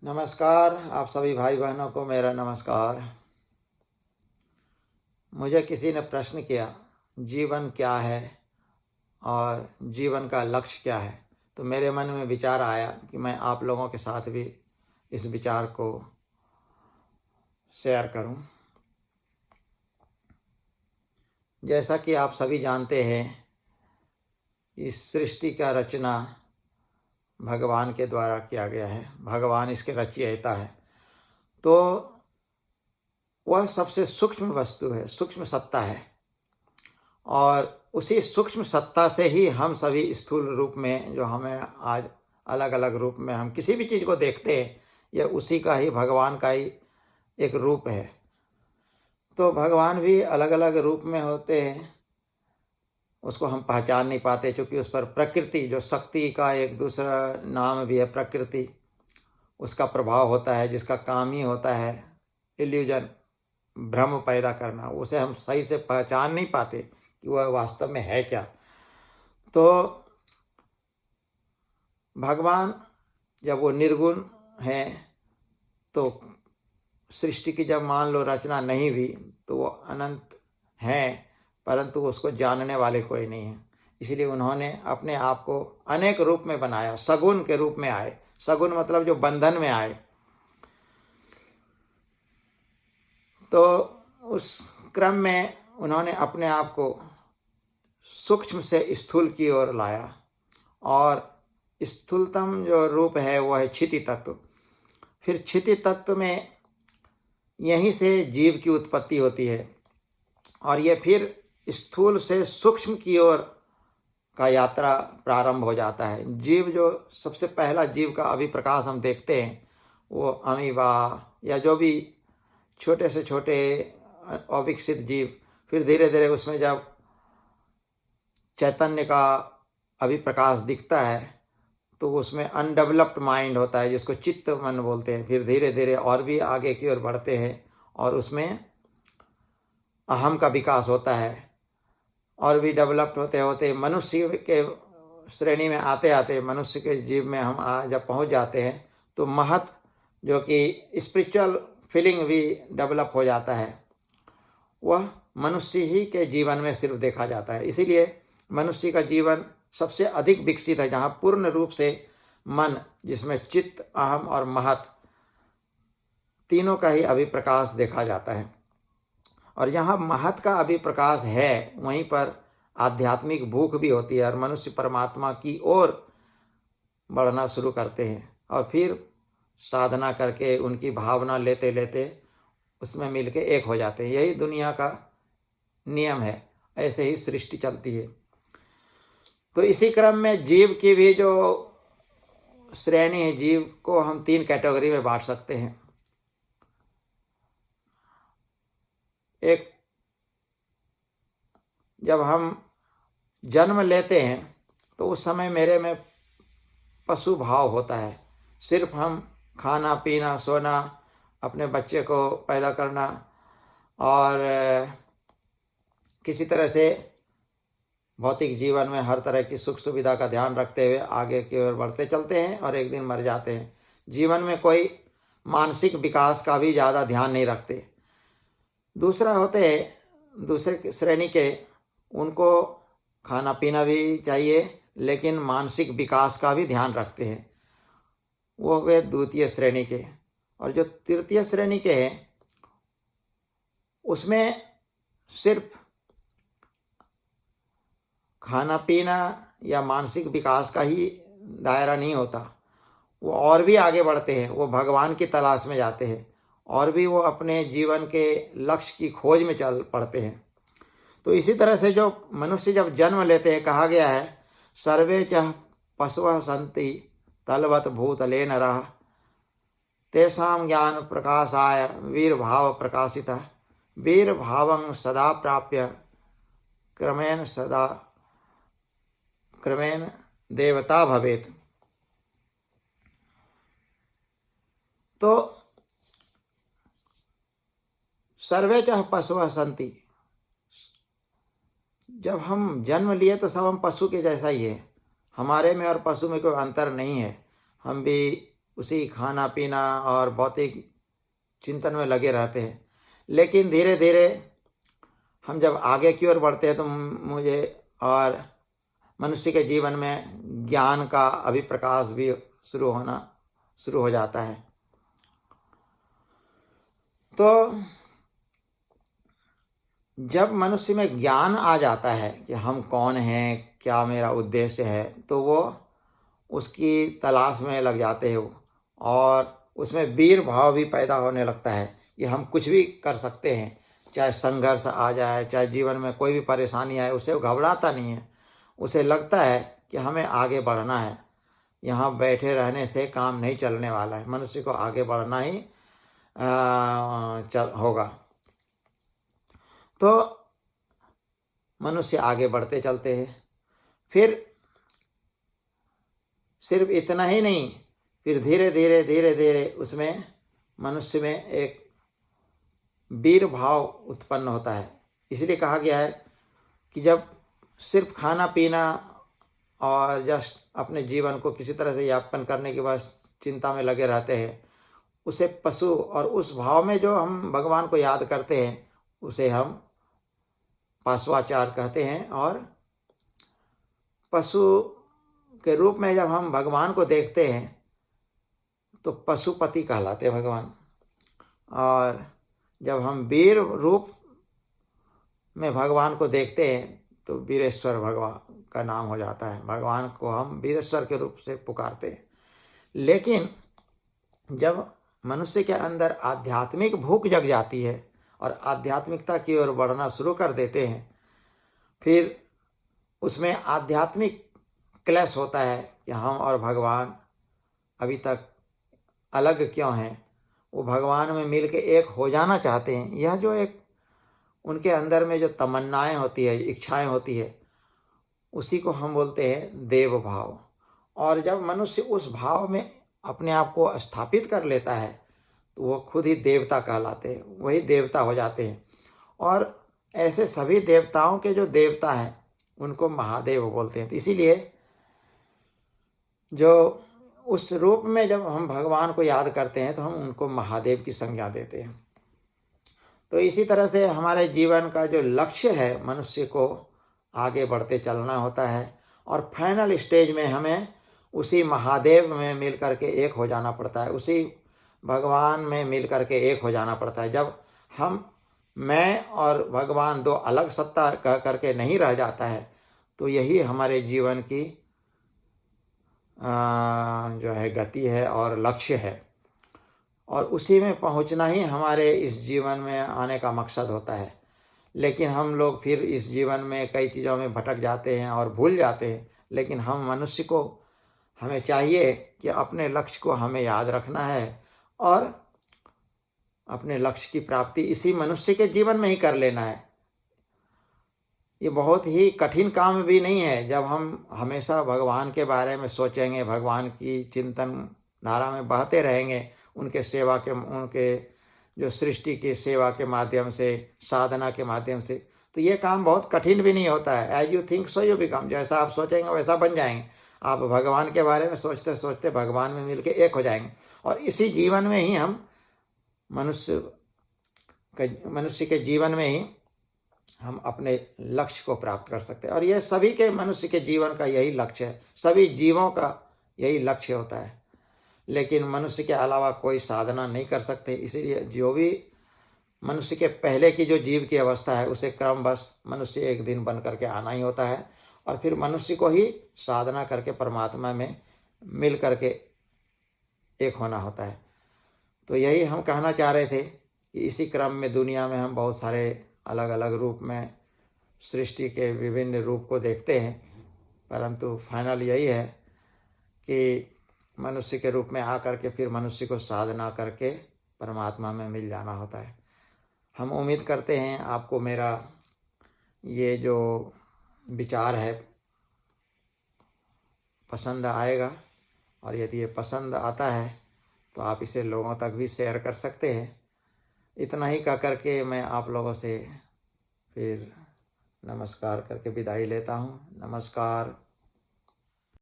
नमस्कार, आप सभी भाई बहनों को मेरा नमस्कार। मुझे किसी ने प्रश्न किया, जीवन क्या है और जीवन का लक्ष्य क्या है। तो मेरे मन में विचार आया कि मैं आप लोगों के साथ भी इस विचार को शेयर करूं। जैसा कि आप सभी जानते हैं, इस सृष्टि का रचना भगवान के द्वारा किया गया है। भगवान इसके रचयिता है। तो वह सबसे सूक्ष्म वस्तु है, सूक्ष्म सत्ता है, और उसी सूक्ष्म सत्ता से ही हम सभी स्थूल रूप में, जो हमें आज अलग अलग रूप में हम किसी भी चीज़ को देखते हैं, यह उसी का ही, भगवान का ही एक रूप है। तो भगवान भी अलग अलग रूप में होते हैं, उसको हम पहचान नहीं पाते, क्योंकि उस पर प्रकृति, जो शक्ति का एक दूसरा नाम भी है प्रकृति, उसका प्रभाव होता है, जिसका काम ही होता है इल्यूजन, भ्रम पैदा करना। उसे हम सही से पहचान नहीं पाते कि वह वास्तव में है क्या। तो भगवान जब वो निर्गुण है, तो सृष्टि की जब मान लो रचना नहीं हुई, तो वो अनंत हैं, परंतु उसको जानने वाले कोई नहीं है। इसलिए उन्होंने अपने आप को अनेक रूप में बनाया, सगुण के रूप में आए। सगुण मतलब जो बंधन में आए। तो उस क्रम में उन्होंने अपने आप को सूक्ष्म से स्थूल की ओर लाया, और स्थूलतम जो रूप है वह है क्षिति तत्व। फिर क्षिति तत्व में यहीं से जीव की उत्पत्ति होती है, और ये फिर स्थूल से सूक्ष्म की ओर का यात्रा प्रारंभ हो जाता है। जीव, जो सबसे पहला जीव का अभिप्रकाश हम देखते हैं, वो अमीबा या जो भी छोटे से छोटे अविकसित जीव, फिर धीरे धीरे उसमें जब चैतन्य का अभिप्रकाश दिखता है, तो उसमें अनडेवलप्ड माइंड होता है, जिसको चित्त मन बोलते हैं। फिर धीरे धीरे और भी आगे की ओर बढ़ते हैं, और उसमें अहम का विकास होता है, और भी डेवलप्ड होते होते मनुष्य के श्रेणी में आते आते, मनुष्य के जीव में हम जब पहुंच जाते हैं, तो महत, जो कि स्पिरिचुअल फीलिंग भी डेवलप हो जाता है, वह मनुष्य ही के जीवन में सिर्फ देखा जाता है। इसीलिए मनुष्य का जीवन सबसे अधिक विकसित है, जहाँ पूर्ण रूप से मन, जिसमें चित्त, अहम और महत तीनों का ही अभिप्रकाश देखा जाता है। और यहाँ महत का अभिप्रकाश है, वहीं पर आध्यात्मिक भूख भी होती है, और मनुष्य परमात्मा की ओर बढ़ना शुरू करते हैं, और फिर साधना करके उनकी भावना लेते लेते उसमें मिलके एक हो जाते हैं। यही दुनिया का नियम है, ऐसे ही सृष्टि चलती है। तो इसी क्रम में जीव की भी जो श्रेणी है, जीव को हम 3 कैटेगरी में बांट सकते हैं। एक, जब हम जन्म लेते हैं, तो उस समय मेरे में पशु भाव होता है। सिर्फ हम खाना पीना, सोना, अपने बच्चे को पैदा करना, और किसी तरह से भौतिक जीवन में हर तरह की सुख सुविधा का ध्यान रखते हुए आगे की ओर बढ़ते चलते हैं, और एक दिन मर जाते हैं। जीवन में कोई मानसिक विकास का भी ज़्यादा ध्यान नहीं रखते। दूसरा होते हैं दूसरे श्रेणी के, उनको खाना पीना भी चाहिए, लेकिन मानसिक विकास का भी ध्यान रखते हैं, वो वे द्वितीय श्रेणी के। और जो तृतीय श्रेणी के हैं, उसमें सिर्फ खाना पीना या मानसिक विकास का ही दायरा नहीं होता, वो और भी आगे बढ़ते हैं, वो भगवान की तलाश में जाते हैं, और भी वो अपने जीवन के लक्ष्य की खोज में चल पड़ते हैं। तो इसी तरह से जो मनुष्य जब जन्म लेते हैं, कहा गया है, सर्वे च पशवः सन्ति तलवत् भूतले नरः तेषां ज्ञान प्रकाशाय वीरभाव प्रकाशितः वीरभावं सदा प्राप्य क्रमेण देवता भवेत्। तो सर्वे च पशवः सन्ति, जब हम जन्म लिए तो सब हम पशु के जैसा ही है। हमारे में और पशु में कोई अंतर नहीं है। हम भी उसी खाना पीना और भौतिक चिंतन में लगे रहते हैं। लेकिन धीरे धीरे हम जब आगे की ओर बढ़ते हैं तो मुझे और मनुष्य के जीवन में ज्ञान का अभिप्रकाश भी शुरू हो जाता है। तो जब मनुष्य में ज्ञान आ जाता है कि हम कौन हैं, क्या मेरा उद्देश्य है, तो वो उसकी तलाश में लग जाते हैं और उसमें वीर भाव भी पैदा होने लगता है कि हम कुछ भी कर सकते हैं। चाहे संघर्ष आ जाए, चाहे जीवन में कोई भी परेशानी आए, उसे घबराता नहीं है। उसे लगता है कि हमें आगे बढ़ना है, यहाँ बैठे रहने से काम नहीं चलने वाला है, मनुष्य को आगे बढ़ना ही होगा। तो मनुष्य आगे बढ़ते चलते हैं। फिर सिर्फ इतना ही नहीं, फिर धीरे धीरे उसमें मनुष्य में एक वीर भाव उत्पन्न होता है। इसलिए कहा गया है कि जब सिर्फ खाना पीना और जस्ट अपने जीवन को किसी तरह से यापन करने के बाद चिंता में लगे रहते हैं, उसे पशु, और उस भाव में जो हम भगवान को याद करते हैं उसे हम पाशवाचार कहते हैं। और पशु के रूप में जब हम भगवान को देखते हैं तो पशुपति कहलाते हैं भगवान। और जब हम वीर रूप में भगवान को देखते हैं तो वीरेश्वर भगवान का नाम हो जाता है। भगवान को हम वीरेश्वर के रूप से पुकारते हैं। लेकिन जब मनुष्य के अंदर आध्यात्मिक भूख जग जाती है और आध्यात्मिकता की ओर बढ़ना शुरू कर देते हैं, फिर उसमें आध्यात्मिक क्लैश होता है कि हम और भगवान अभी तक अलग क्यों हैं। वो भगवान में मिल के एक हो जाना चाहते हैं। यह जो एक उनके अंदर में जो तमन्नाएं होती है, इच्छाएं होती है, उसी को हम बोलते हैं देव भाव। और जब मनुष्य उस भाव में अपने आप को स्थापित कर लेता है तो वो खुद ही देवता कहलाते हैं, वही देवता हो जाते हैं। और ऐसे सभी देवताओं के जो देवता हैं उनको महादेव बोलते हैं। तो इसीलिए जो उस रूप में जब हम भगवान को याद करते हैं तो हम उनको महादेव की संज्ञा देते हैं। तो इसी तरह से हमारे जीवन का जो लक्ष्य है, मनुष्य को आगे बढ़ते चलना होता है और फाइनल स्टेज में हमें उसी महादेव में मिल करके एक हो जाना पड़ता है, उसी भगवान में मिल करके एक हो जाना पड़ता है। जब हम, मैं और भगवान दो अलग सत्ता कह करके नहीं रह जाता है, तो यही हमारे जीवन की जो है गति है और लक्ष्य है। और उसी में पहुंचना ही हमारे इस जीवन में आने का मकसद होता है। लेकिन हम लोग फिर इस जीवन में कई चीज़ों में भटक जाते हैं और भूल जाते हैं। लेकिन हम मनुष्य को, हमें चाहिए कि अपने लक्ष्य को हमें याद रखना है और अपने लक्ष्य की प्राप्ति इसी मनुष्य के जीवन में ही कर लेना है। ये बहुत ही कठिन काम भी नहीं है। जब हम हमेशा भगवान के बारे में सोचेंगे, भगवान की चिंतन धारा में बहते रहेंगे, उनके सेवा के, उनके जो सृष्टि की सेवा के माध्यम से, साधना के माध्यम से, तो ये काम बहुत कठिन भी नहीं होता है। As you think so you become, जैसा आप सोचेंगे वैसा बन जाएंगे। आप भगवान के बारे में सोचते सोचते भगवान में मिलके एक हो जाएंगे और इसी जीवन में ही हम मनुष्य के जीवन में ही हम अपने लक्ष्य को प्राप्त कर सकते हैं। और यह सभी के, मनुष्य के जीवन का यही लक्ष्य है, सभी जीवों का यही लक्ष्य होता है। लेकिन मनुष्य के अलावा कोई साधना नहीं कर सकते। इसीलिए जो भी मनुष्य के पहले की जो जीव की अवस्था है, उसे क्रमवश मनुष्य एक दिन बन करके आना ही होता है और फिर मनुष्य को ही साधना करके परमात्मा में मिल करके एक होना होता है। तो यही हम कहना चाह रहे थे कि इसी क्रम में दुनिया में हम बहुत सारे अलग अलग रूप में सृष्टि के विभिन्न रूप को देखते हैं, परंतु फाइनल यही है कि मनुष्य के रूप में आकर के फिर मनुष्य को साधना करके परमात्मा में मिल जाना होता है। हम उम्मीद करते हैं आपको मेरा ये जो विचार है पसंद आएगा, और यदि ये पसंद आता है तो आप इसे लोगों तक भी शेयर कर सकते हैं। इतना ही कह करके मैं आप लोगों से फिर नमस्कार करके विदाई लेता हूँ। नमस्कार।